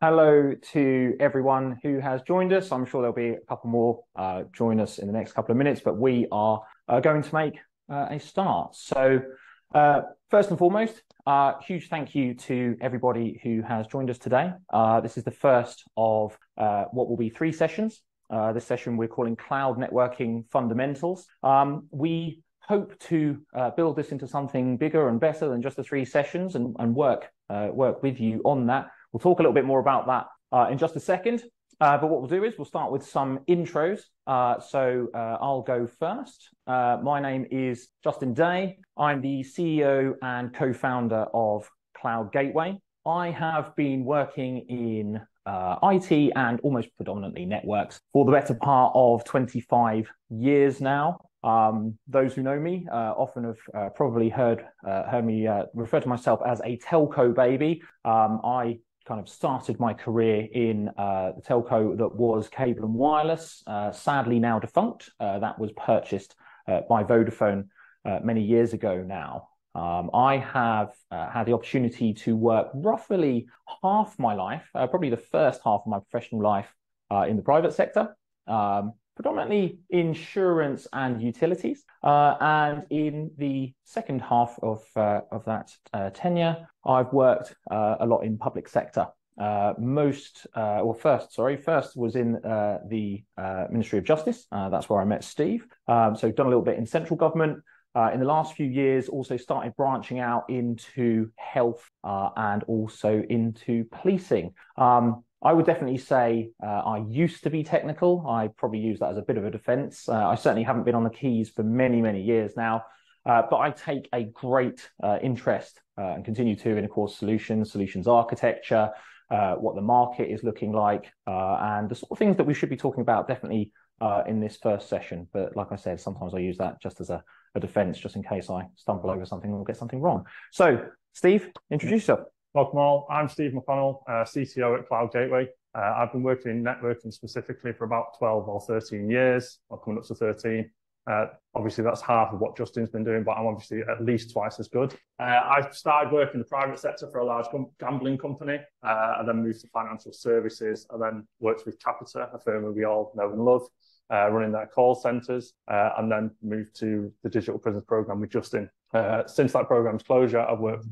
Hello to everyone who has joined us. I'm sure there'll be a couple more join us in the next couple of minutes, but we are going to make a start. So first and foremost, huge thank you to everybody who has joined us today. This is the first of what will be 3 sessions. This session we're calling Cloud Networking Fundamentals. We hope to build this into something bigger and better than just the 3 sessions and work with you on that. We'll talk a little bit more about that in just a second. But what we'll do is we'll start with some intros. So I'll go first. My name is Justin Day. I'm the CEO and co-founder of Cloud Gateway. I have been working in IT and almost predominantly networks for the better part of 25 years now. Those who know me often have probably heard me refer to myself as a telco baby. I kind of started my career in the telco that was Cable and Wireless, sadly now defunct. That was purchased by Vodafone many years ago now. I have had the opportunity to work roughly half my life, probably the first half of my professional life in the private sector, predominantly insurance and utilities. And in the second half of that tenure, I've worked a lot in public sector. First was in the Ministry of Justice. That's where I met Steve. So done a little bit in central government. In the last few years, also started branching out into health and also into policing. I would definitely say I used to be technical. I probably use that as a bit of a defense. I certainly haven't been on the keys for many, many years now, but I take a great interest and continue to in, of course, solutions architecture, what the market is looking like, and the sort of things that we should be talking about definitely in this first session. But like I said, sometimes I use that just as a defense, just in case I stumble over something or get something wrong. So, Steve, introduce yourself. Welcome all. I'm Steve McConnell, CTO at Cloud Gateway. I've been working in networking specifically for about 12 or 13 years, or coming up to 13. Obviously, that's half of what Justin's been doing, but I'm obviously at least twice as good. I started working in the private sector for a large gambling company, and then moved to financial services, and then worked with Capita, a firm that we all know and love, running their call centres, and then moved to the Digital Prisons Programme with Justin. Since that programme's closure, I've worked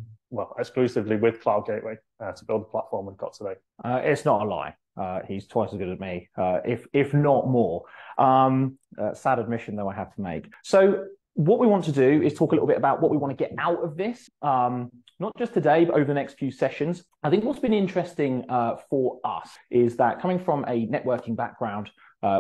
exclusively with Cloud Gateway to build the platform we've got today. It's not a lie. He's twice as good as me, if not more. Sad admission, though, I have to make. So what we want to do is talk a little bit about what we want to get out of this, not just today, but over the next few sessions. I think what's been interesting for us is that coming from a networking background,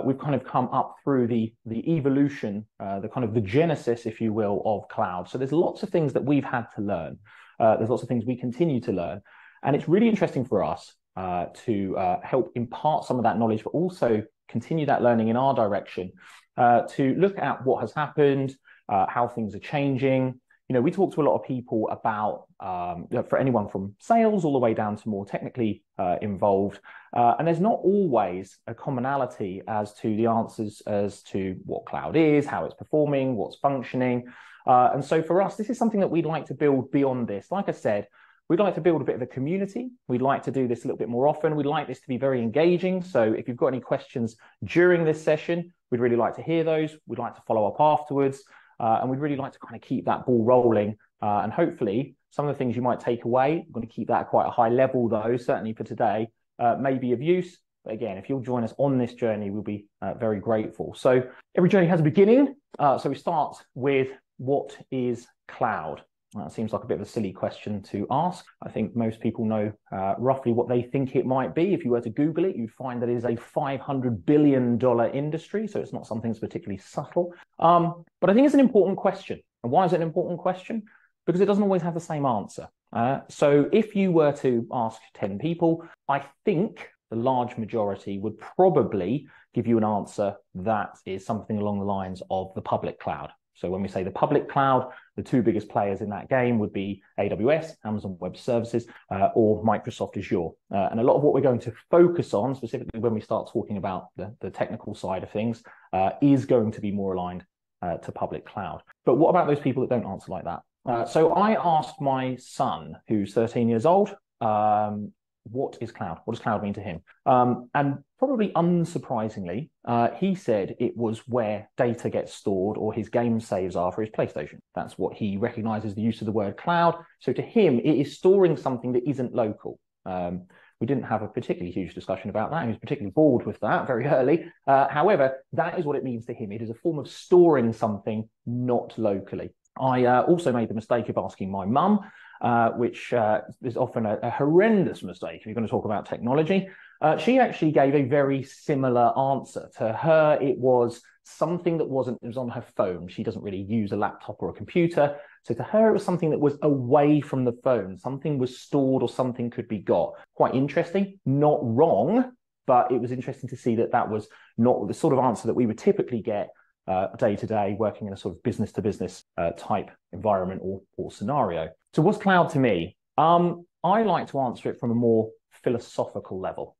we've kind of come up through the evolution, the genesis, if you will, of cloud. So there's lots of things that we've had to learn. There's lots of things we continue to learn. And it's really interesting for us to help impart some of that knowledge, but also continue that learning in our direction, to look at what has happened, how things are changing. You know, we talk to a lot of people about, for anyone from sales all the way down to more technically involved, and there's not always a commonality as to the answers as to what cloud is, how it's performing, what's functioning. And so for us, this is something that we'd like to build beyond this. Like I said, we'd like to build a bit of a community. We'd like to do this a little bit more often. We'd like this to be very engaging. So if you've got any questions during this session, we'd really like to hear those. We'd like to follow up afterwards. And we'd really like to kind of keep that ball rolling. And hopefully some of the things you might take away, we're going to keep that at quite a high level though, certainly for today, may be of use. But again, if you'll join us on this journey, we'll be very grateful. So every journey has a beginning. So we start with, what is cloud? That seems like a bit of a silly question to ask. I think most people know roughly what they think it might be. If you were to Google it, you'd find that it is a $500 billion industry. So it's not something that's particularly subtle. But I think it's an important question. And why is it an important question? Because it doesn't always have the same answer. So if you were to ask 10 people, I think the large majority would probably give you an answer that is something along the lines of the public cloud. So when we say the public cloud, the 2 biggest players in that game would be AWS, Amazon Web Services, or Microsoft Azure. And a lot of what we're going to focus on, specifically when we start talking about the technical side of things, is going to be more aligned to public cloud. But what about those people that don't answer like that? So I asked my son, who's 13 years old, what is cloud? What does cloud mean to him? And probably unsurprisingly, he said it was where data gets stored or his game saves are for his PlayStation. That's what he recognizes the use of the word cloud. So to him, it is storing something that isn't local. We didn't have a particularly huge discussion about that. He was particularly bored with that very early. However, that is what it means to him. It is a form of storing something not locally. I also made the mistake of asking my mum, which is often a horrendous mistake if you're going to talk about technology. She actually gave a very similar answer. To her, it was something that it was on her phone. She doesn't really use a laptop or a computer. So to her, it was something that was away from the phone. Something was stored or something could be got. Quite interesting, not wrong, but it was interesting to see that that was not the sort of answer that we would typically get day to day, working in a sort of business to business type environment or scenario. So what's cloud to me? I like to answer it from a more philosophical level.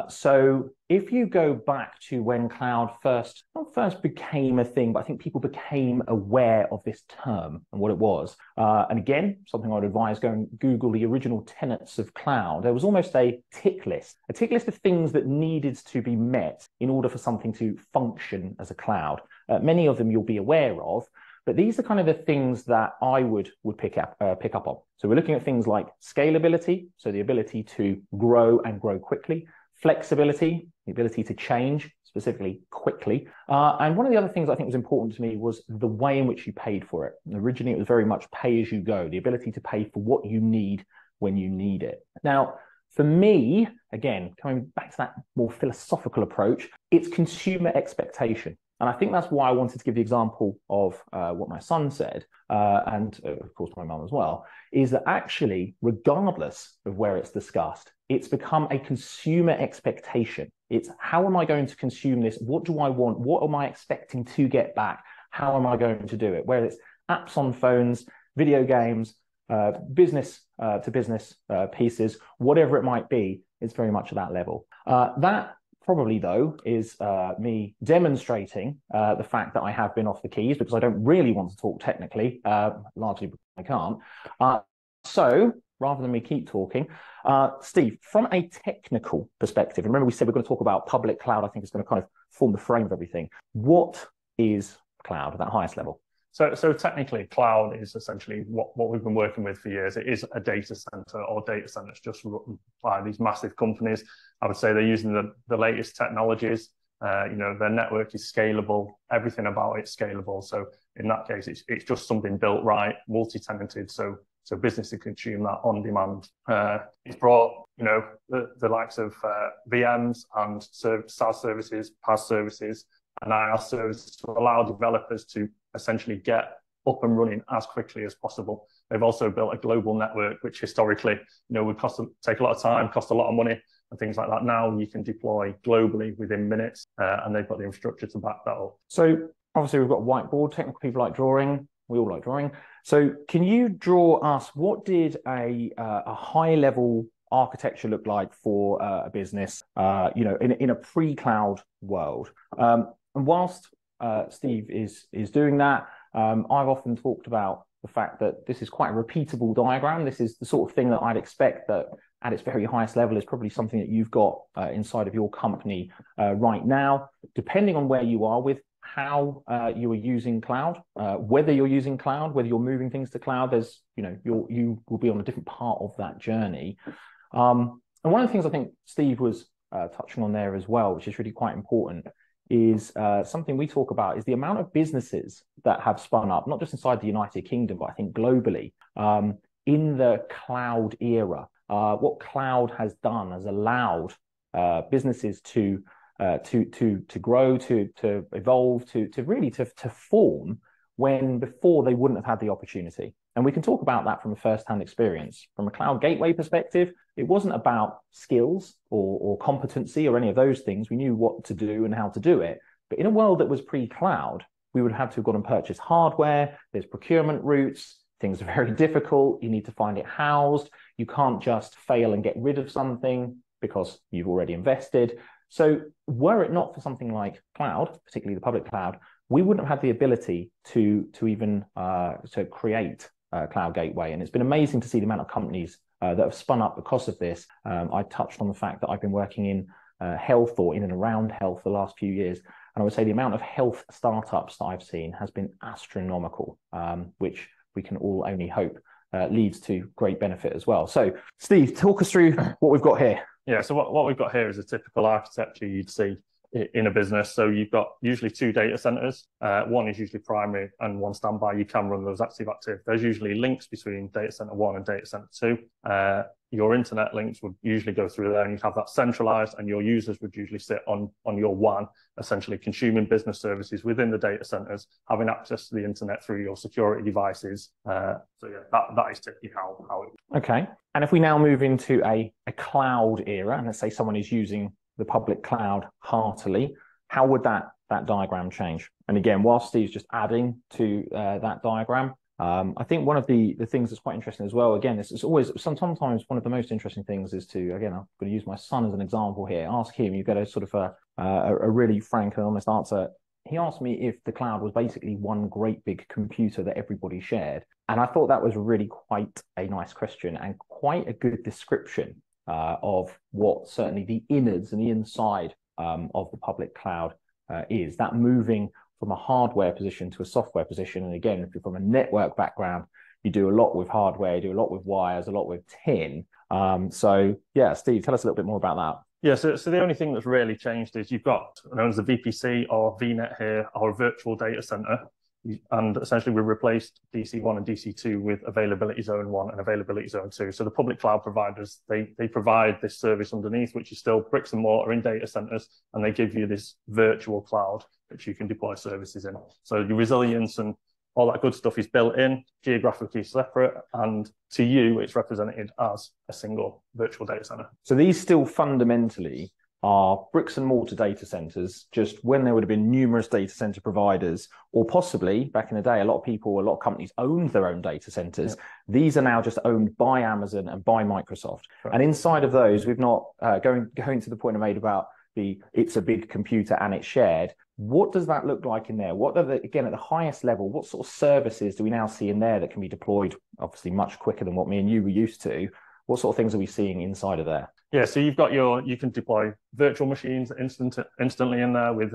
So if you go back to when cloud not first became a thing, but I think people became aware of this term and what it was. And again, something I would advise, go and Google the original tenets of cloud. There was almost a tick list of things that needed to be met in order for something to function as a cloud. Many of them you'll be aware of, but these are kind of the things that I would pick up on. So we're looking at things like scalability, so the ability to grow and grow quickly, flexibility, the ability to change specifically quickly. And one of the other things I think was important to me was the way in which you paid for it. Originally, it was very much pay as you go, the ability to pay for what you need when you need it. Now, for me, again, coming back to that more philosophical approach, it's consumer expectation. And I think that's why I wanted to give the example of what my son said, and of course my mum as well, is that actually, regardless of where it's discussed, it's become a consumer expectation. It's how am I going to consume this? What do I want? What am I expecting to get back? How am I going to do it? Whether it's apps on phones, video games, business to business pieces, whatever it might be, it's very much at that level. That probably, though, is me demonstrating the fact that I have been off the keys because I don't really want to talk technically, largely because I can't. So rather than me keep talking, Steve, from a technical perspective, remember we said we're going to talk about public cloud. I think it's going to kind of form the frame of everything. What is cloud at that highest level? So technically, cloud is essentially what we've been working with for years. It is a data center or data centers just run by these massive companies. I would say they're using the latest technologies. Their network is scalable. Everything about it's scalable. So in that case, it's just something built right, multi-tenanted. So businesses consume that on demand. It's brought the likes of VMs and SaaS services, PaaS services, and IaaS services to allow developers to essentially get up and running as quickly as possible. They've also built a global network, which historically, would take a lot of time, cost a lot of money, and things like that. Now you can deploy globally within minutes, and they've got the infrastructure to back that up. So obviously we've got a whiteboard. Technical people like drawing. We all like drawing. So can you draw us what did a high level architecture look like for a business, in a pre-cloud world? And whilst Steve is doing that, I've often talked about the fact that this is quite a repeatable diagram. This is the sort of thing that I'd expect that at its very highest level is probably something that you've got inside of your company right now. Depending on where you are with how you are using cloud, whether you're using cloud, whether you're moving things to cloud, there's, you will be on a different part of that journey. And one of the things I think Steve was touching on there as well, which is really quite important, is something we talk about is the amount of businesses that have spun up, not just inside the United Kingdom, but I think globally, in the cloud era. What cloud has done has allowed businesses to grow, to evolve, to form when before they wouldn't have had the opportunity. And we can talk about that from a first-hand experience. From a cloud gateway perspective, it wasn't about skills or competency or any of those things. We knew what to do and how to do it. But in a world that was pre-cloud, we would have to have gone and purchased hardware. There's procurement routes. Things are very difficult. You need to find it housed. You can't just fail and get rid of something because you've already invested. So were it not for something like cloud, particularly the public cloud, we wouldn't have had the ability to even to create Cloud Gateway. And it's been amazing to see the amount of companies that have spun up because of this. I touched on the fact that I've been working in health or in and around health the last few years. And I would say the amount of health startups that I've seen has been astronomical, which we can all only hope leads to great benefit as well. So, Steve, talk us through what we've got here. Yeah, so what we've got here is a typical architecture you'd see in a business. So you've got usually 2 data centers. One is usually primary and one standby. You can run those active. There's usually links between data center 1 and data center 2. Your internet links would usually go through there and you'd have that centralized, and your users would usually sit on your WAN, essentially consuming business services within the data centers, having access to the internet through your security devices. So yeah, that is typically how it. Okay. And if we now move into a cloud era, and let's say someone is using the public cloud heartily, how would that diagram change? And again, while Steve's just adding to that diagram, I think one of the things that's quite interesting as well, again, this is always, sometimes one of the most interesting things is to, again, I'm going to use my son as an example here, ask him, you get a sort of a really frank and honest answer. He asked me if the cloud was basically one great big computer that everybody shared. And I thought that was really quite a nice question and quite a good description of what certainly the innards and the inside of the public cloud is. That moving from a hardware position to a software position. And again, if you're from a network background, you do a lot with hardware, you do a lot with wires, a lot with tin. So yeah, Steve, tell us a little bit more about that. Yeah, so the only thing that's really changed is you've got known as a VPC or VNet here, or a virtual data center. And essentially we replaced DC1 and DC2 with availability zone 1 and availability zone 2. So the public cloud providers, they provide this service underneath, which is still bricks and mortar in data centers, and they give you this virtual cloud which you can deploy services in. So your resilience and all that good stuff is built in, geographically separate, and to you, it's represented as a single virtual data center. So these still fundamentally are bricks and mortar data centers, just when there would have been numerous data center providers, or possibly back in the day, a lot of companies owned their own data centers. Yep. These are now just owned by Amazon and by Microsoft. Right. And inside of those, we've not going to the point I made about it's a big computer and it's shared. What does that look like in there? What are again, at the highest level, what sort of services do we now see in there that can be deployed obviously much quicker than what me and you were used to? What sort of things are we seeing inside of there? Yeah, so you've got you can deploy virtual machines instantly in there with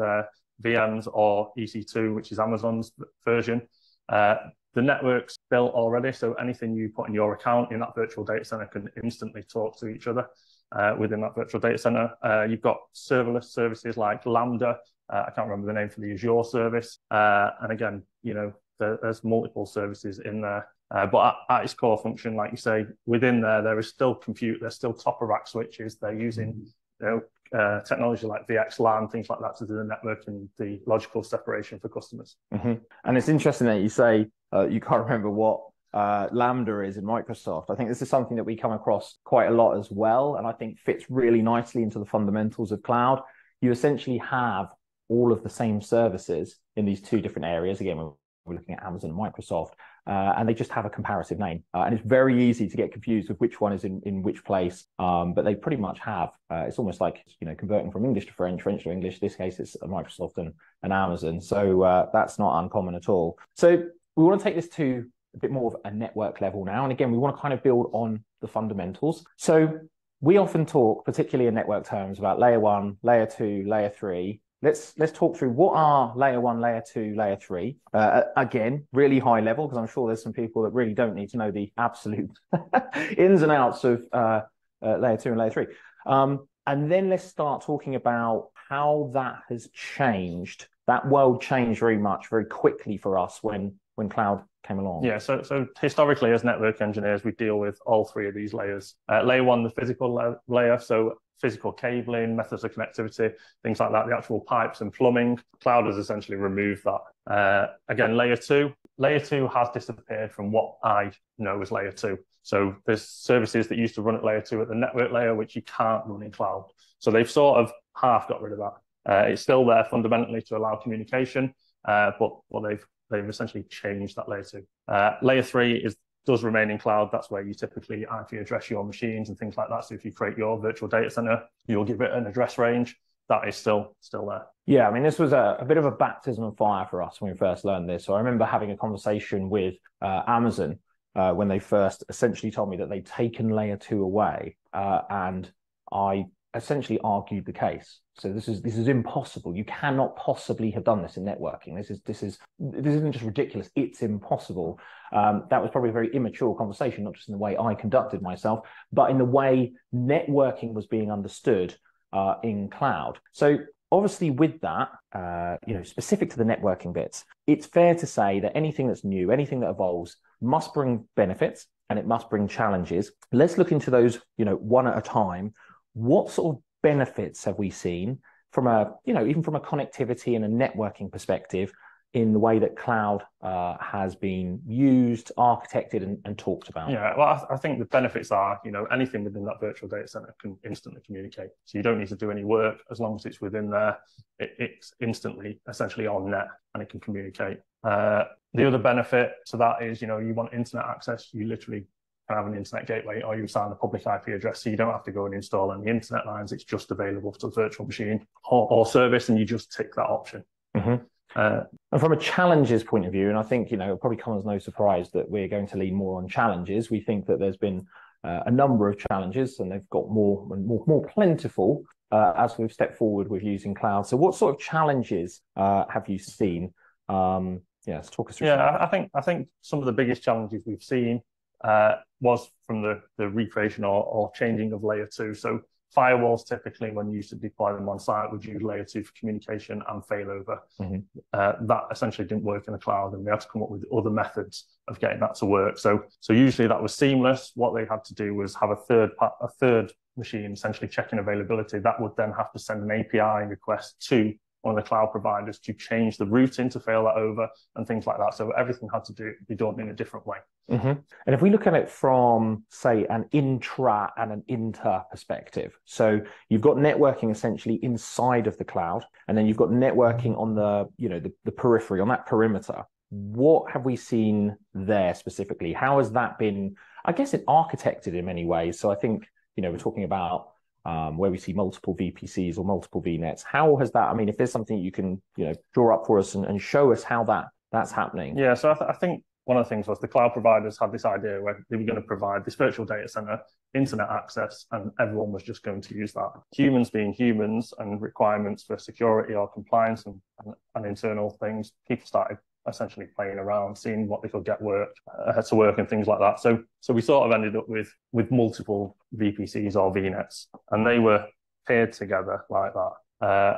VMs or EC2, which is Amazon's version. The network's built already, so anything you put in your account in that virtual data center can instantly talk to each other within that virtual data center. You've got serverless services like Lambda. I can't remember the name for the Azure service. And again, there's multiple services in there. But at its core function, like you say, within there is still compute. There's still top-of-rack switches. They're using technology like VXLAN, things like that, to do the network and the logical separation for customers. Mm-hmm. And it's interesting that you say you can't remember what Lambda is in Microsoft. I think this is something that we come across quite a lot as well, and I think fits really nicely into the fundamentals of cloud. You essentially have all of the same services in these two different areas. Again, we're looking at Amazon and Microsoft, and they just have a comparative name. And it's very easy to get confused with which one is in which place, but they pretty much have. It's almost like converting from English to French, French to English. In this case, it's Microsoft and Amazon. So that's not uncommon at all. So we want to take this to a bit more of a network level now. And again, we want to kind of build on the fundamentals. So we often talk, particularly in network terms, about layer 1, layer 2, layer 3. Let's talk through what are layer 1, layer 2, layer 3. Again, really high level, because I'm sure there's some people that really don't need to know the absolute ins and outs of layer 2 and layer 3. And then let's start talking about how that has changed. That world changed very much, very quickly for us when cloud came along. Yeah, so historically, as network engineers, we deal with all three of these layers. Layer 1, the physical layer, so physical cabling, methods of connectivity, things like that, the actual pipes and plumbing. Cloud has essentially removed that. Again, layer 2 has disappeared from what I know as layer 2. So there's services that used to run at layer 2 at the network layer, which you can't run in cloud. So they've sort of half got rid of that. It's still there fundamentally to allow communication, but they've essentially changed that layer 2. Layer 3 does remain in cloud. That's where you typically IP address your machines and things like that. So if you create your virtual data center, you'll give it an address range. That is still there. Yeah, I mean, this was a bit of a baptism of fire for us when we first learned this. So I remember having a conversation with Amazon when they first essentially told me that they'd taken layer 2 away, and I essentially argued the case. So this is impossible. You cannot possibly have done this in networking. This isn't just ridiculous. It's impossible. That was probably a very immature conversation, not just in the way I conducted myself, but in the way networking was being understood in cloud. So obviously, with that, specific to the networking bits, it's fair to say that anything that's new, anything that evolves, must bring benefits and it must bring challenges. Let's look into those, one at a time. What sort of benefits have we seen from even from a connectivity and a networking perspective in the way that cloud has been used, architected, and talked about? Yeah, well, I think the benefits are, anything within that virtual data center can instantly communicate. So you don't need to do any work as long as it's within there. It's instantly, essentially on net, and it can communicate. The other benefit to that is, you want internet access. You literally can have an internet gateway, or you assign a public IP address, so you don't have to go and install any internet lines. It's just available to the virtual machine or service, and you just tick that option. Mm-hmm. And from a challenges point of view, and I think, it'll probably come as no surprise that we're going to lean more on challenges. We think that there's been a number of challenges, and they've got more plentiful as we've stepped forward with using cloud. So what sort of challenges have you seen? Let's talk us through. Yeah, I think some of the biggest challenges we've seen was from the recreation or changing of layer 2. So firewalls, typically, when you used to deploy them on site, would use layer 2 for communication and failover. Mm-hmm. That essentially didn't work in the cloud, and we had to come up with other methods of getting that to work. So usually that was seamless. What they had to do was have a third machine essentially checking availability. That would then have to send an API request to one of the cloud providers to change the routing to fail that over and things like that. So everything had to be done in a different way. Mm-hmm. And if we look at it from, say, an intra and an inter perspective, so you've got networking essentially inside of the cloud, and then you've got networking on the periphery, on that perimeter. What have we seen there specifically? How has that been, I guess, it architected in many ways? So I think, we're talking about where we see multiple VPCs or multiple VNets. How has that, if there's something you can, draw up for us and show us how that's happening. Yeah, so I think one of the things was the cloud providers had this idea where they were going to provide this virtual data center, internet access, and everyone was just going to use that. Humans being humans, and requirements for security or compliance and internal things, people started essentially playing around, seeing what they could get to work and things like that. So we sort of ended up with multiple VPCs or VNets, and they were paired together like that.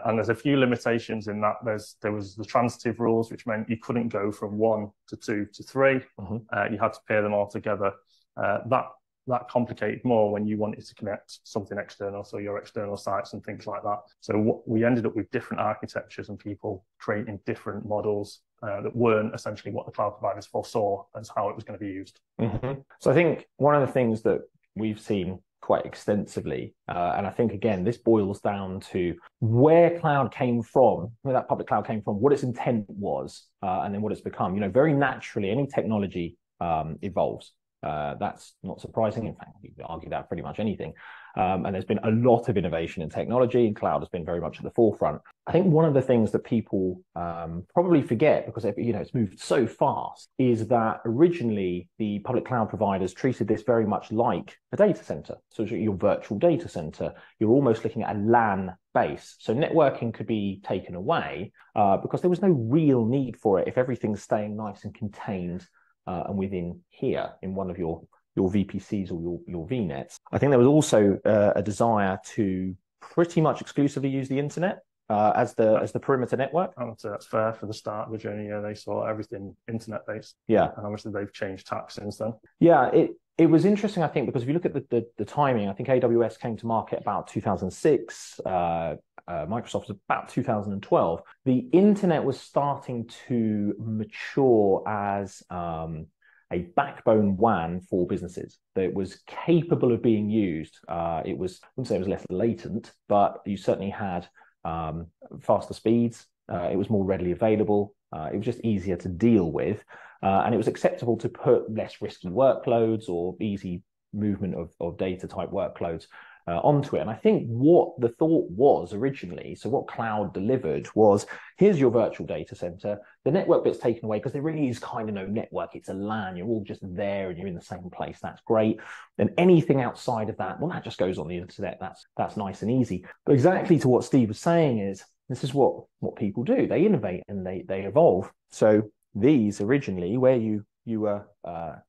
And there's a few limitations in that. There was the transitive rules, which meant you couldn't go from 1 to 2 to 3. Mm-hmm. You had to pair them all together. That complicated more when you wanted to connect something external, so your external sites and things like that. So we ended up with different architectures and people creating different models that weren't essentially what the cloud providers foresaw as how it was going to be used. Mm-hmm. So I think one of the things that we've seen quite extensively, and I think, again, this boils down to where cloud came from, where that public cloud came from, what its intent was, and then what it's become. Very naturally, any technology evolves. That's not surprising. In fact, you could argue that pretty much anything. And there's been a lot of innovation in technology, and cloud has been very much at the forefront. I think one of the things that people probably forget, because it's moved so fast, is that originally the public cloud providers treated this very much like a data center. So your virtual data center, you're almost looking at a LAN base. So networking could be taken away because there was no real need for it if everything's staying nice and contained and within here in one of your VPCs or your VNets. I think there was also a desire to pretty much exclusively use the internet as the perimeter network. I would say that's fair for the start of the journey. Yeah, they saw everything internet based. Yeah, and obviously they've changed tack since then. Yeah, it was interesting, I think, because if you look at the timing, I think AWS came to market about 2006. Microsoft was about 2012. The internet was starting to mature as a backbone WAN for businesses that was capable of being used. I wouldn't say it was less latent, but you certainly had faster speeds. It was more readily available. It was just easier to deal with. And it was acceptable to put less risky workloads or easy movement of data type workloads onto it. And I think what the thought was originally, so what cloud delivered was, here's your virtual data center. The network bit's taken away because there really is kind of no network. It's a LAN. You're all just there and you're in the same place. That's great. And anything outside of that, well, that just goes on the internet. That's nice and easy. But exactly to what Steve was saying is, this is what people do. They innovate and they evolve. So these originally, where you were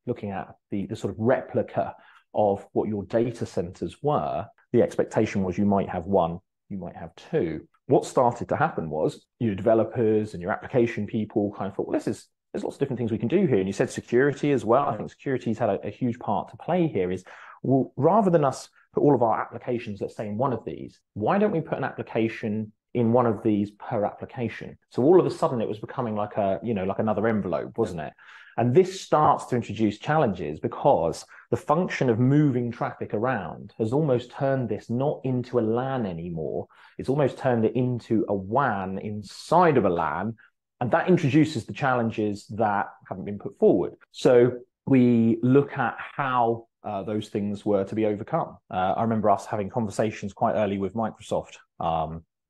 looking at the sort of replica of what your data centers were, the expectation was you might have one, you might have two. What started to happen was your developers and your application people kind of thought, well, there's lots of different things we can do here. And you said security as well. I think security's had a huge part to play here. Is, well, rather than us put all of our applications, let's say, in one of these, why don't we put an application in one of these per application? So all of a sudden it was becoming like like another envelope, wasn't it? And this starts to introduce challenges because the function of moving traffic around has almost turned this not into a LAN anymore. It's almost turned it into a WAN inside of a LAN. And that introduces the challenges that haven't been put forward. So we look at how those things were to be overcome. I remember us having conversations quite early with Microsoft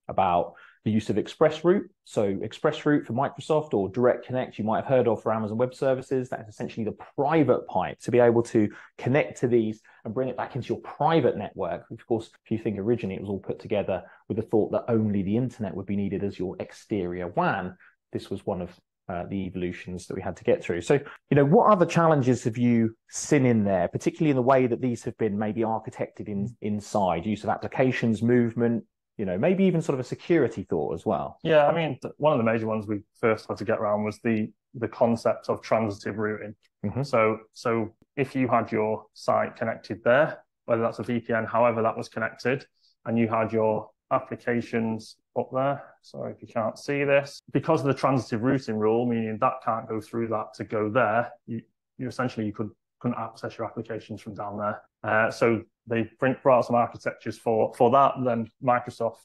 about the use of ExpressRoute. So ExpressRoute for Microsoft, or Direct Connect, you might have heard of for Amazon Web Services. That is essentially the private pipe to be able to connect to these and bring it back into your private network. Of course, if you think originally it was all put together with the thought that only the internet would be needed as your exterior WAN, this was one of the evolutions that we had to get through. So, what other challenges have you seen in there, particularly in the way that these have been maybe architected inside, use of applications, movement, maybe even sort of a security thought as well? Yeah, I mean, one of the major ones we first had to get around was the concept of transitive routing. Mm-hmm. So if you had your site connected there, whether that's a VPN, however that was connected, and you had your applications up there, sorry if you can't see this, because of the transitive routing rule, meaning that can't go through that to go there, you essentially couldn't access your applications from down there. So they brought out some architectures for that. Then Microsoft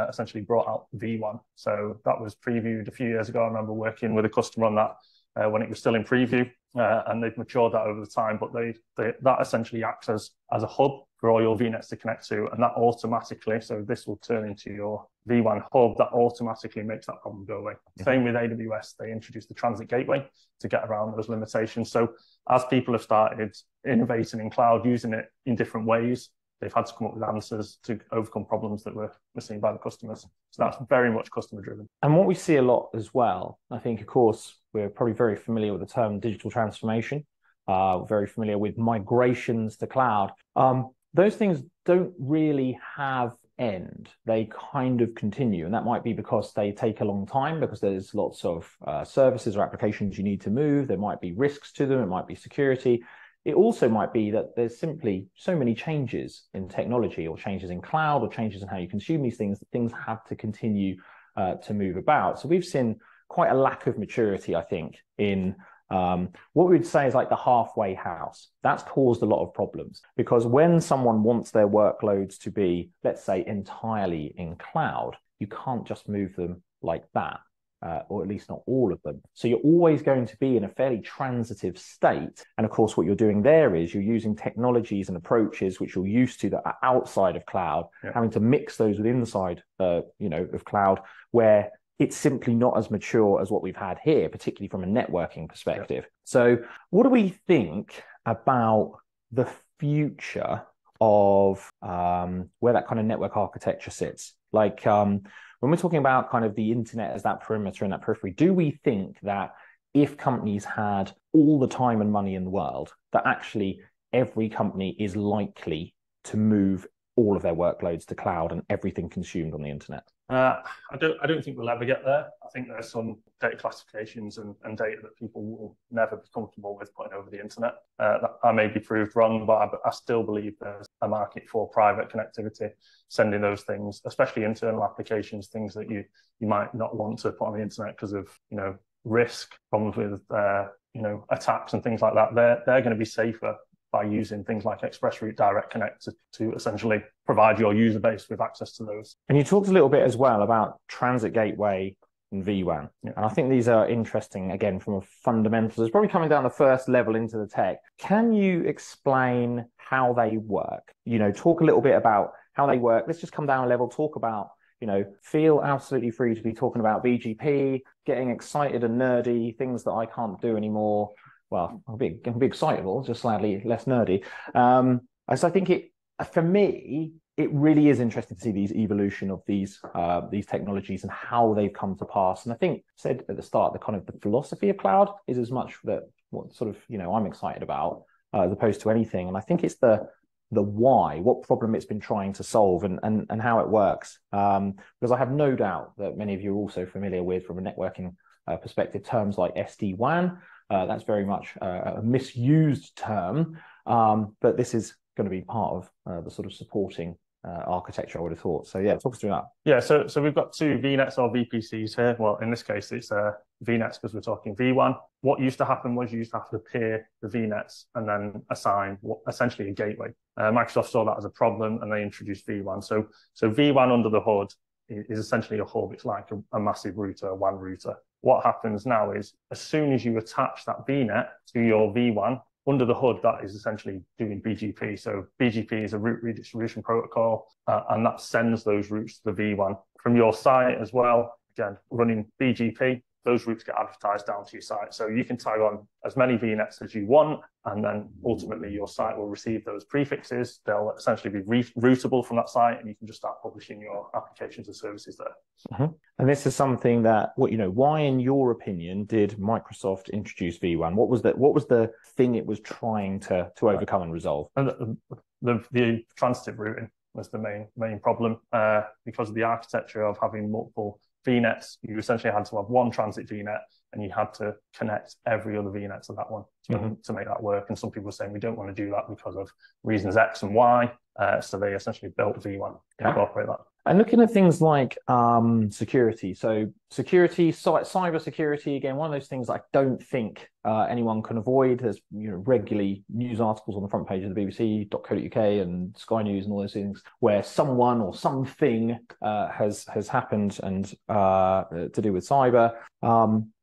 essentially brought out V1. So that was previewed a few years ago. I remember working with a customer on that when it was still in preview, and they've matured that over the time. But that essentially acts as a hub for all your VNets to connect to, and that automatically, so this will turn into your V1 hub, that automatically makes that problem go away. Mm-hmm. Same with AWS, they introduced the transit gateway to get around those limitations. So as people have started innovating in cloud, using it in different ways, they've had to come up with answers to overcome problems that were seen by the customers. So that's very much customer driven. And what we see a lot as well, I think, of course, we're probably very familiar with the term digital transformation, very familiar with migrations to cloud. Those things don't really have end. They kind of continue. And that might be because they take a long time, because there's lots of services or applications you need to move. There might be risks to them. It might be security. It also might be that there's simply so many changes in technology, or changes in cloud, or changes in how you consume these things, that things have to continue to move about. So we've seen quite a lack of maturity, I think, in what we would say is like the halfway house. That's caused a lot of problems, because when someone wants their workloads to be, let's say, entirely in cloud, you can't just move them like that. Or at least not all of them. So you're always going to be in a fairly transitive state. And of course, what you're doing there is you're using technologies and approaches which you're used to that are outside of cloud, having to mix those with inside, of cloud, where it's simply not as mature as what we've had here, particularly from a networking perspective. So what do we think about the future of where that kind of network architecture sits? Like, when we're talking about kind of the internet as that perimeter and that periphery, do we think that if companies had all the time and money in the world, that actually every company is likely to move all of their workloads to cloud and everything consumed on the internet? I don't think we'll ever get there. I think there's some data classifications and data that people will never be comfortable with putting over the internet. That I may be proved wrong, but I still believe there's a market for private connectivity, sending those things, especially internal applications, things that you might not want to put on the internet because of risk, problems with attacks and things like that. They're going to be safer by using things like ExpressRoute Direct Connect to essentially provide your user base with access to those. And you talked a little bit as well about transit gateway, and vWAN. Yeah. And I think these are interesting, again, from a fundamentals. It's probably coming down the first level into the tech. Can you explain how they work? Talk a little bit about how they work. Let's just come down a level, talk about, feel absolutely free to be talking about BGP, getting excited and nerdy, things that I can't do anymore. Well, I'll be excitable, just slightly less nerdy. So I think for me, it really is interesting to see these evolution of these technologies and how they've come to pass. And I think said at the start, the philosophy of cloud is as much that what sort of I'm excited about as opposed to anything. And I think it's the why, what problem it's been trying to solve, and how it works. Because I have no doubt that many of you are also familiar with, from a networking perspective, terms like SD-WAN. That's very much a misused term, but this is going to be part of the sort of supporting architecture, I would have thought. So yeah, talk us through that. Yeah, so we've got two VNets or VPCs here. Well, in this case, it's VNets because we're talking V1. What used to happen was you used to have to peer the VNets and then assign essentially a gateway. Microsoft saw that as a problem and they introduced V1. So V1 under the hood is essentially a hub. It's like a massive router, a WAN router. What happens now is as soon as you attach that VNet to your V1, under the hood, that is essentially doing BGP. So BGP is a route redistribution protocol, and that sends those routes to the V1 from your site as well. Again, running BGP, those routes get advertised down to your site. So you can tag on as many VNets as you want, and then ultimately your site will receive those prefixes. They'll essentially be routable from that site, and you can just start publishing your applications and services there. Mm-hmm. And this is something that, why, in your opinion, did Microsoft introduce V1? What was the thing it was trying to overcome and resolve? And the transitive routing was the main problem because of the architecture of having multiple VNets. You essentially had to have one transit VNet, and you had to connect every other VNet to that one to make that work. And some people were saying we don't want to do that because of reasons X and Y. So they essentially built V1 to incorporate that. And looking at things like security, so security, cyber security, again, one of those things I don't think anyone can avoid. There's regularly news articles on the front page of the BBC.co.uk and Sky News and all those things where someone or something has happened and to do with cyber.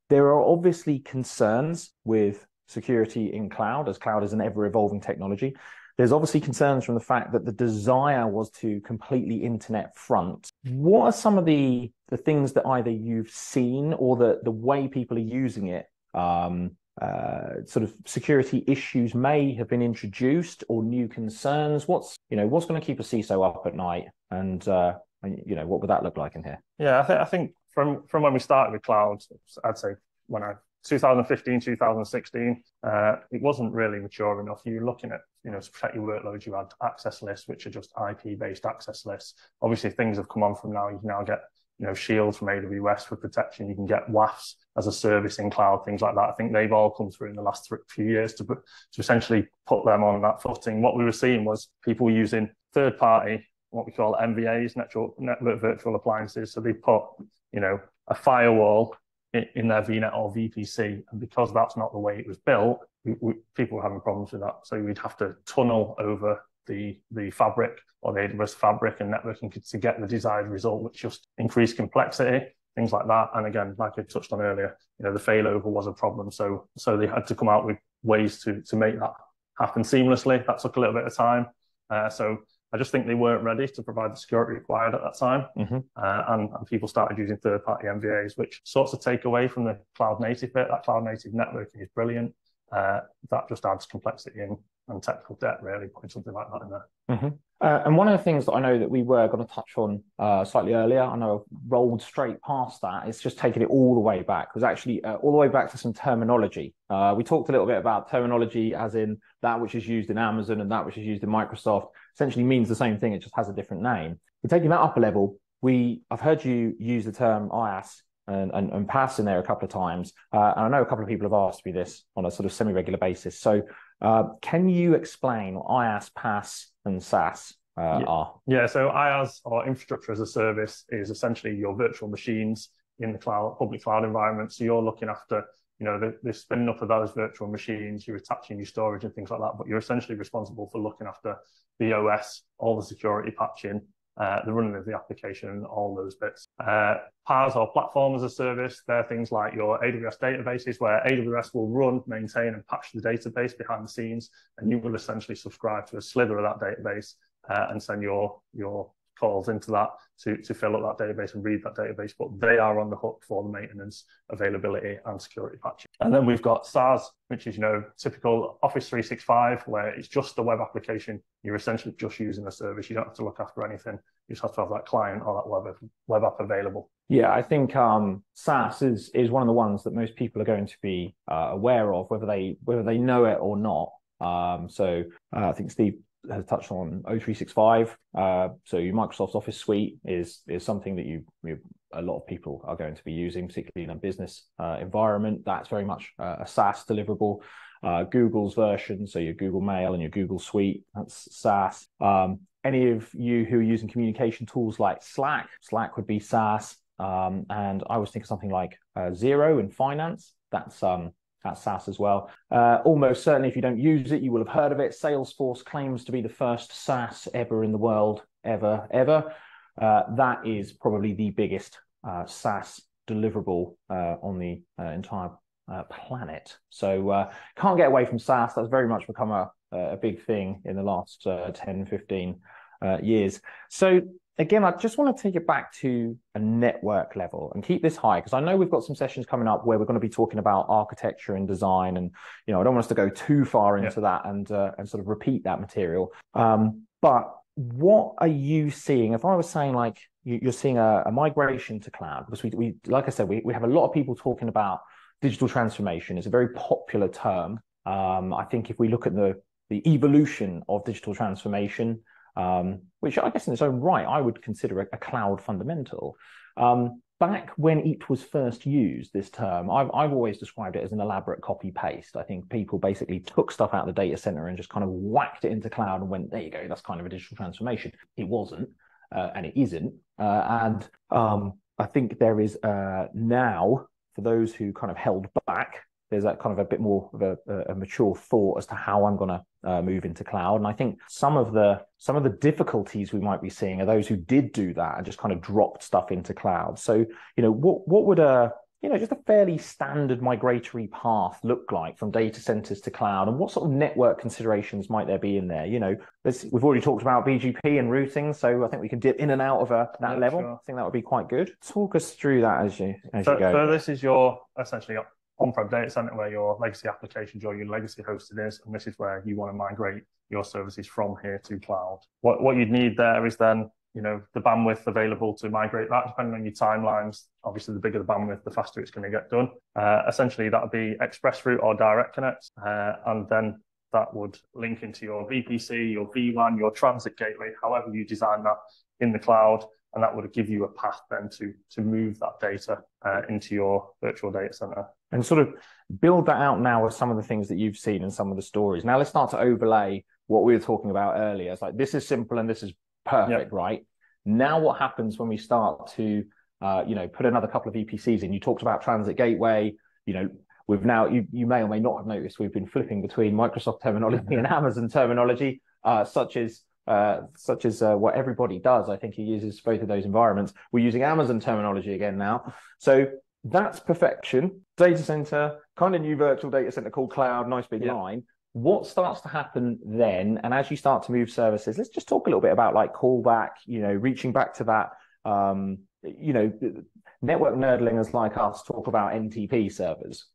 There are obviously concerns with security in cloud, as cloud is an ever-evolving technology. There's obviously concerns from the fact that the desire was to completely internet front. What are some of the things that either you've seen or the way people are using it? Sort of security issues may have been introduced or new concerns. What's going to keep a CISO up at night, and what would that look like in here? Yeah, I think from when we started with cloud, I'd say 2015, 2016, it wasn't really mature enough. You were looking at, to protect your workloads, you had access lists, which are just IP-based access lists. Obviously, things have come on from now. You can now get, shields from AWS for protection. You can get WAFs as a service in cloud, things like that. I think they've all come through in the last few years to essentially put them on that footing. What we were seeing was people using third-party, what we call MVAs, network virtual appliances. So they put, a firewall in their VNet or VPC, and because that's not the way it was built, people were having problems with that. So we'd have to tunnel over the fabric or the AWS fabric and networking to get the desired result, which just increased complexity, things like that. And again, like I touched on earlier, the failover was a problem. So they had to come out with ways to make that happen seamlessly. That took a little bit of time. So I just think they weren't ready to provide the security required at that time. And people started using third-party MVAs, which sorts of take away from the cloud-native bit. That cloud-native networking is brilliant. That just adds complexity and technical debt, really, putting something like that in there. And one of the things that I know that we were going to touch on slightly earlier, I know I've rolled straight past that, it's just taking it all the way back. It was actually all the way back to some terminology. We talked a little bit about terminology as in that which is used in Amazon and that which is used in Microsoft essentially means the same thing, it just has a different name. We're taking that up a level. I've heard you use the term IaaS and PaaS in there a couple of times. And I know a couple of people have asked me this on a sort of semi-regular basis. So can you explain what IaaS, PaaS, and SaaS are? Yeah, so IaaS, or infrastructure as a service, is essentially your virtual machines in the cloud, public cloud environment. So you're looking after, the spinning up of those virtual machines, you're attaching your storage and things like that, but you're essentially responsible for looking after the OS, all the security patching, the running of the application, and all those bits. PaaS or platform as a service, they're things like your AWS databases, where AWS will run, maintain, and patch the database behind the scenes, and you will essentially subscribe to a slither of that database and send your calls into that to fill up that database and read that database, but they are on the hook for the maintenance, availability, and security patching. And then we've got SaaS, which is, typical Office 365, where it's just the web application. You're essentially just using the service. You don't have to look after anything. You just have to have that client or that web app available. Yeah, I think SaaS is one of the ones that most people are going to be aware of, whether they know it or not. I think Steve has touched on O365. So your Microsoft Office suite is something that a lot of people are going to be using, particularly in a business environment. That's very much a SaaS deliverable. Google's version, so your Google Mail and your Google Suite, that's SaaS. Any of you who are using communication tools like Slack would be SaaS. And I was thinking something like Xero in finance. That's SaaS as well. Almost certainly, if you don't use it, you will have heard of it. Salesforce claims to be the first SaaS ever in the world, ever. That is probably the biggest SaaS deliverable on the entire planet. So can't get away from SaaS. That's very much become a big thing in the last 10, 15 years. So again, I just want to take it back to a network level and keep this high, because I know we've got some sessions coming up where we're going to be talking about architecture and design, and I don't want us to go too far into that and sort of repeat that material. But what are you seeing? If I was saying like you're seeing a migration to cloud, because we like I said, we have a lot of people talking about digital transformation. It's a very popular term. I think if we look at the evolution of digital transformation, which I guess in its own right, I would consider a cloud fundamental. Back when it was first used, this term, I've always described it as an elaborate copy-paste. I think people basically took stuff out of the data center and just kind of whacked it into cloud and went, there you go, that's kind of a digital transformation. It wasn't, and it isn't. And I think there is now, for those who kind of held back, there's that kind of a bit more of a mature thought as to how I'm going to move into cloud. And I think some of the difficulties we might be seeing are those who did do that and just kind of dropped stuff into cloud. So, what would just a fairly standard migratory path look like from data centers to cloud, and what sort of network considerations might there be in there? We've already talked about BGP and routing, so I think we can dip in and out of that level. Sure. I think that would be quite good. Talk us through that as you go. So this is your essentially on-prem data center where your legacy applications or your legacy hosted is, and this is where you want to migrate your services from here to cloud. What you'd need there is then, the bandwidth available to migrate that, depending on your timelines. Obviously, the bigger the bandwidth, the faster it's going to get done. Essentially, that would be express route or direct connects, and then that would link into your VPC, your V1, your transit gateway, however you design that in the cloud. And that would give you a path then to move that data into your virtual data center. And sort of build that out now with some of the things that you've seen and some of the stories. Now let's start to overlay what we were talking about earlier. It's like, this is simple and this is perfect, right? Now what happens when we start to, put another couple of VPCs in? You talked about transit gateway, we've now, you may or may not have noticed, we've been flipping between Microsoft terminology and Amazon terminology, such as what everybody does. I think he uses both of those environments. We're using Amazon terminology again now. So that's perfection. Data center, kind of new virtual data center called cloud, nice big line. What starts to happen then? And as you start to move services, let's just talk a little bit about like callback, reaching back to that, network nerdlingers like us talk about NTP servers.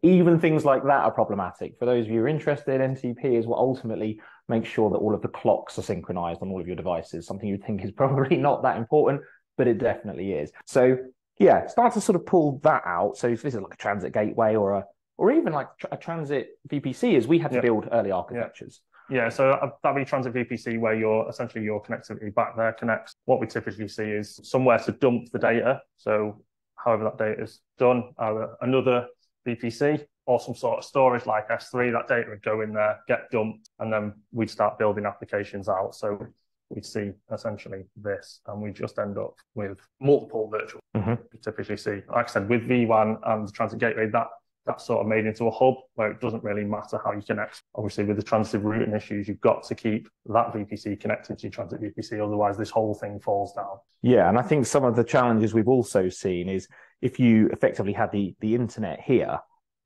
Even things like that are problematic. For those of you who are interested, NTP is what ultimately makes sure that all of the clocks are synchronized on all of your devices, something you'd think is probably not that important, but it definitely is. So yeah, start to sort of pull that out. So if this is like a transit gateway or even like a transit VPC, as we had to build early architectures. Yeah, so that'd be transit VPC, where your connectivity back there connects. What we typically see is somewhere to dump the data. So however that data is done, either another VPC or some sort of storage like S3, that data would go in there, get dumped, and then we'd start building applications out. So we'd see essentially this, and we just end up with multiple virtual. We typically see, like I said, with V1 and the transit gateway, that that's sort of made into a hub where it doesn't really matter how you connect. Obviously, with the transitive routing issues, you've got to keep that VPC connected to your transit VPC, otherwise this whole thing falls down. Yeah, and I think some of the challenges we've also seen is if you effectively had the internet here,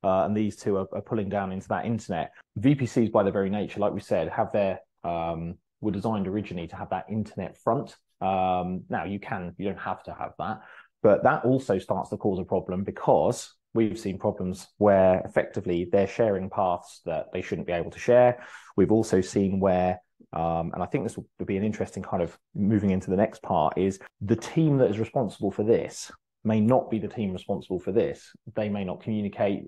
and these two are pulling down into that internet, VPCs by their very nature, like we said, have their were designed originally to have that internet front. Now you don't have to have that, but that also starts to cause a problem because we've seen problems where effectively they're sharing paths that they shouldn't be able to share. We've also seen where, and I think this will be an interesting kind of moving into the next part, is the team that is responsible for this may not be the team responsible for this. They may not communicate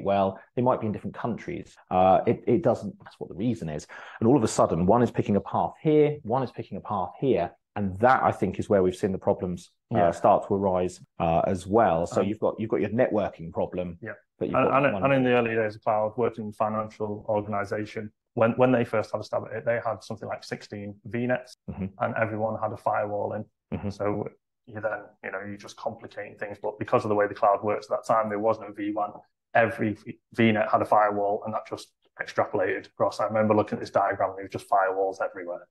well. They might be in different countries. It doesn't, that's what the reason is. And all of a sudden, one is picking a path here, one is picking a path here. And that, I think, is where we've seen the problems start to arise as well. So you've got your networking problem. Yeah. But and in the early days of cloud, working in financial organization, when they first had a stab at it, they had something like 16 VNets, and everyone had a firewall in. So you're just complicating things. But because of the way the cloud works at that time, there was no V1. Every VNet had a firewall, and that just extrapolated across. I remember looking at this diagram, and there was just firewalls everywhere.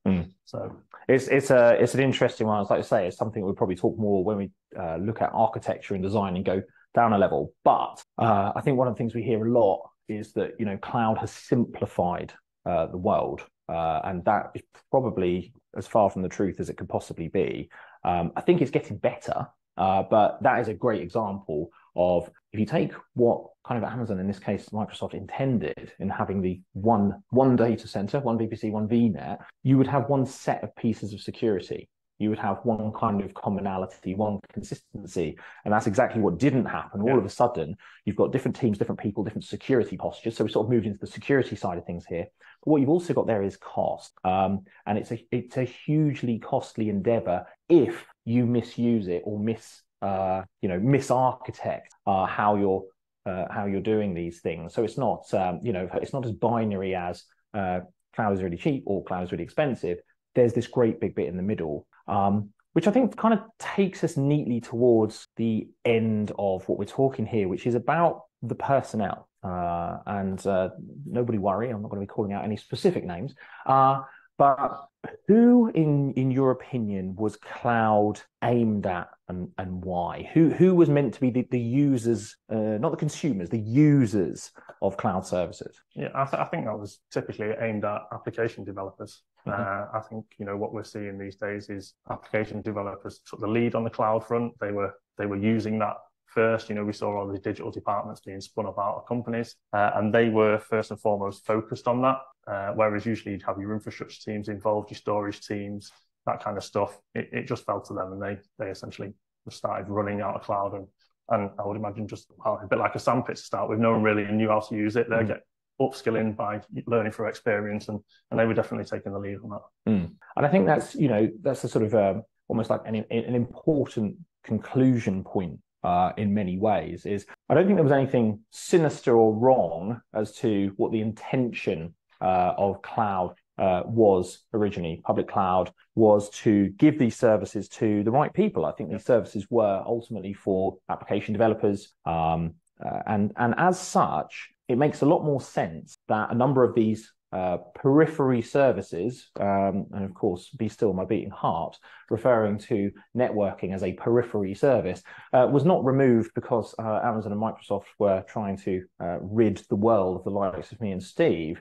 So it's an interesting one. As like I say, it's something we'll probably talk more when we look at architecture and design and go down a level. But I think one of the things we hear a lot is that cloud has simplified the world, and that is probably as far from the truth as it could possibly be. I think it's getting better, but that is a great example of, if you take what kind of Amazon, in this case Microsoft, intended in having the one data center, one VPC, one VNet, you would have one set of pieces of security. You would have one kind of commonality, one consistency. And that's exactly what didn't happen. All of a sudden, you've got different teams, different people, different security postures. So we sort of moved into the security side of things here. But what you've also got there is cost. And it's a hugely costly endeavor if you misuse it or mis-architect how you're doing these things. So it's not it's not as binary as cloud is really cheap or cloud is really expensive. There's this great big bit in the middle, which I think kind of takes us neatly towards the end of what we're talking here, which is about the personnel. And nobody worry, I'm not going to be calling out any specific names. But who, in your opinion, was cloud aimed at, and why? Who was meant to be the users, not the consumers, the users of cloud services? Yeah, I think that was typically aimed at application developers. I think what we're seeing these days is application developers took the lead on the cloud front. They were using that first. We saw all the digital departments being spun up out of companies, and they were first and foremost focused on that. Whereas usually you'd have your infrastructure teams involved, your storage teams, that kind of stuff. It just fell to them, and they essentially started running out of cloud. And I would imagine just a bit like a sandpit to start with. No one really knew how to use it. They get upskilling by learning through experience, and they were definitely taking the lead on that. And I think that's a sort of almost like an important conclusion point in many ways. Is I don't think there was anything sinister or wrong as to what the intention of cloud was originally. Public cloud was to give these services to the right people. I think these services were ultimately for application developers, and as such, it makes a lot more sense that a number of these periphery services, and of course, be still my beating heart, referring to networking as a periphery service, was not removed because Amazon and Microsoft were trying to rid the world of the likes of me and Steve.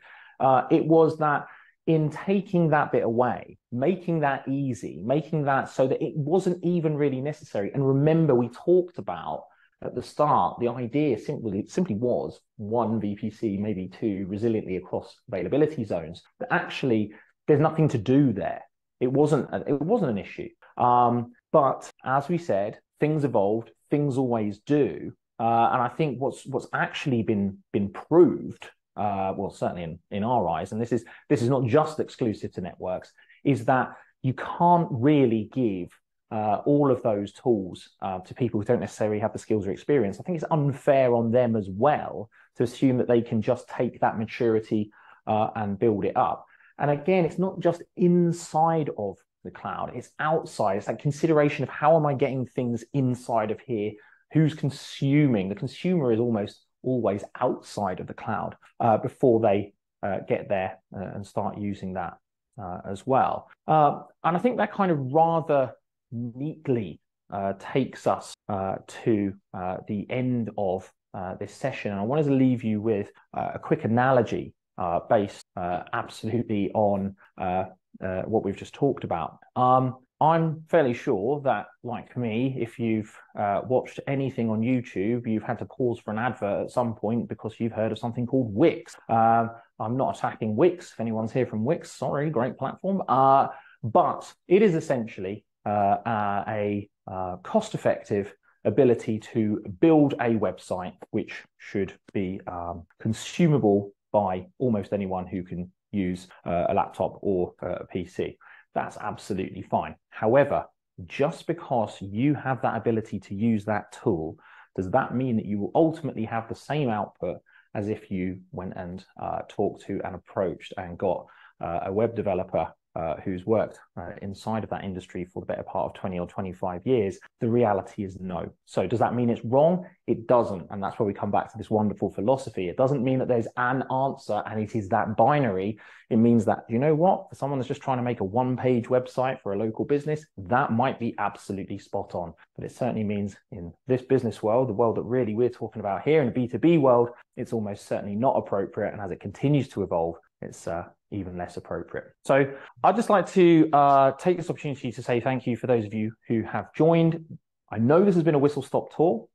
It was that in taking that bit away, making that easy, making that so that it wasn't even really necessary. And remember, we talked about at the start, the idea simply was one VPC, maybe two, resiliently across availability zones. But actually, there's nothing to do there. It wasn't an issue. But as we said, things evolved. Things always do. And I think what's actually been proved, well, certainly in our eyes, and this is not just exclusive to networks, is that you can't really give all of those tools to people who don't necessarily have the skills or experience. I think it's unfair on them as well to assume that they can just take that maturity and build it up. And again, it's not just inside of the cloud, it's outside. It's that consideration of how am I getting things inside of here? Who's consuming? The consumer is almost always outside of the cloud before they get there and start using that as well. And I think that kind of rather neatly takes us to the end of this session. And I wanted to leave you with a quick analogy based absolutely on what we've just talked about. I'm fairly sure that, like me, if you've watched anything on YouTube, you've had to pause for an advert at some point because you've heard of something called Wix. I'm not attacking Wix. If anyone's here from Wix, sorry, great platform. But it is essentially a cost-effective ability to build a website which should be consumable by almost anyone who can use a laptop or a PC. That's absolutely fine. However, just because you have that ability to use that tool, does that mean that you will ultimately have the same output as if you went and talked to and approached and got a web developer who's worked inside of that industry for the better part of 20 or 25 years? The reality is no. So does that mean it's wrong? It doesn't. And that's where we come back to this wonderful philosophy. It doesn't mean that there's an answer and it is that binary. It means that, you know what, for someone that's just trying to make a one-page website for a local business, that might be absolutely spot on. But it certainly means in this business world, the world that really we're talking about here in the B2B world, it's almost certainly not appropriate. And as it continues to evolve, it's even less appropriate. So I'd just like to take this opportunity to say thank you for those of you who have joined. I know this has been a whistle-stop tour.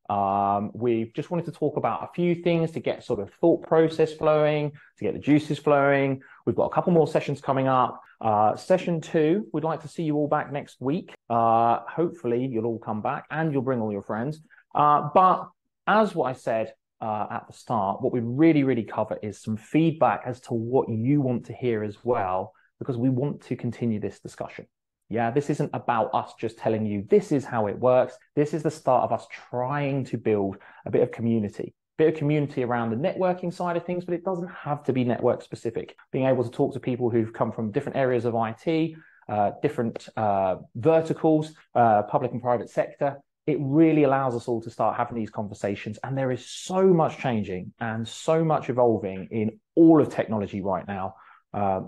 We've just wanted to talk about a few things to get sort of thought process flowing, to get the juices flowing. We've got a couple more sessions coming up. Session 2, we'd like to see you all back next week. Hopefully you'll all come back and you'll bring all your friends. But as what I said at the start, what we really cover is some feedback as to what you want to hear as well, because we want to continue this discussion. Yeah, this isn't about us just telling you this is how it works. This is the start of us trying to build a bit of community around the networking side of things, but it doesn't have to be network specific. Being able to talk to people who've come from different areas of IT, different verticals, public and private sector, it really allows us all to start having these conversations. And there is so much changing and so much evolving in all of technology right now.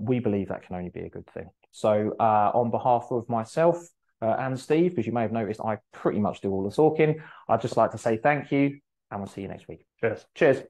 We believe that can only be a good thing. So on behalf of myself and Steve, because you may have noticed I pretty much do all the talking, I'd just like to say thank you, and we'll see you next week. Cheers. Cheers.